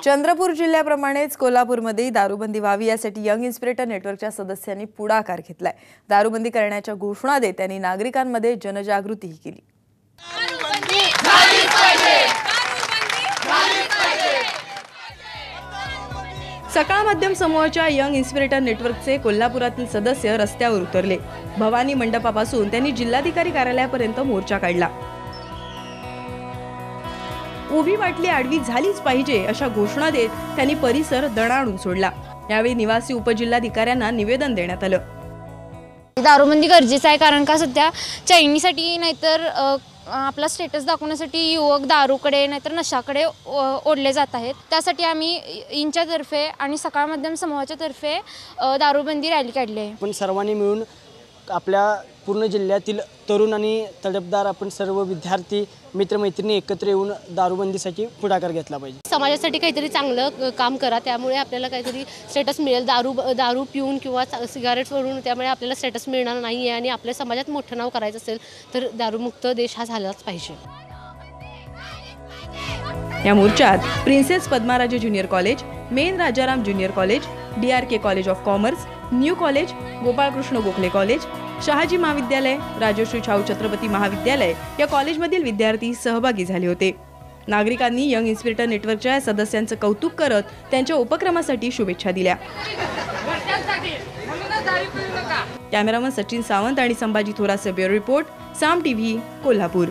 चंद्रपूर जिल्ह्याप्रमाणेच कोल्हापूरमध्ये दारूबंदी व्हावी यासाठी यंग इन्स्पिरेटर नेटवर्कच्या सदस्यांनी पुढाकार घेतलाय। दारूबंदी करण्याच्या घोषणा देत त्यांनी नागरिकांमध्ये जनजागृतीही केली। सकाळ माध्यम समूहाच्या यंग इन्स्पिरेटर नेटवर्कचे कोल्हापुरातील सदस्य रस्त्यावर उतरले। भवानी मंडपापासून त्यांनी जिल्हाधिकारी कार्यालयापर्यंत मोर्चा काढला। उभी बाटली आडवी झालीच पाहिजे अशा घोषणा देत त्यांनी परिसर दणाणून सोडला। यावेळी निवासी उपजिल्हाधिकाऱ्यांना निवेदन देण्यात आलं। दारूबंदी गरजेचं आहे, कारण का सध्या चैनीसाठी नाहीतर आपला स्टेटस दाखवण्यासाठी युवक दारूकडे नाहीतर नशाकडे ओढले जात आहेत। त्यासाठी आम्ही इंच्यातर्फे आणि सकाळ माध्यम समूहाच्या तर्फे दारूबंदी रॅली काढली आहे। आपण सर्वांनी मिळून आपल्या पूर्ण जिल्ह्यातील तरुण आणि तडफदार आपण सर्व विद्यार्थी मित्रमैत्रिणी एकत्र येऊन दारूबंदीसाठी पुढाकार घेतला पाहिजे। समाजासाठी काहीतरी चांगलं काम करा, त्यामुळे आपल्याला काहीतरी स्टेटस मिळेल। दारू पिऊन किंवा सिगारेट सोडून त्यामुळे आपल्याला स्टेटस मिळणार नाही आहे आणि आपल्या समाजात मोठं नाव करायचं असेल तर दारूमुक्त देश हा झालाच पाहिजे। या मोर्चात princess Padmaraje junior college, main Rajaram junior college, DRK college of commerce, new college, Gopalkrishna Gokhale college, Shahaji Mahavidyalaya, Rajashri Shahu Chhatrapati महाविद्यालय या कॉलेजमधील विद्यार्थी सहभागी झाले होते। नागरिकांनी यंग इन्स्पिरेटर नेटवर्कच्या सदस्यांचं कौतुक करत त्यांच्या उपक्रमासाठी शुभेच्छा दिल्या। कॅमेरामन सचिन सावंत आणि संभाजी थोरातचा ब्युरो रिपोर्ट, साम TV, कोल्हापूर।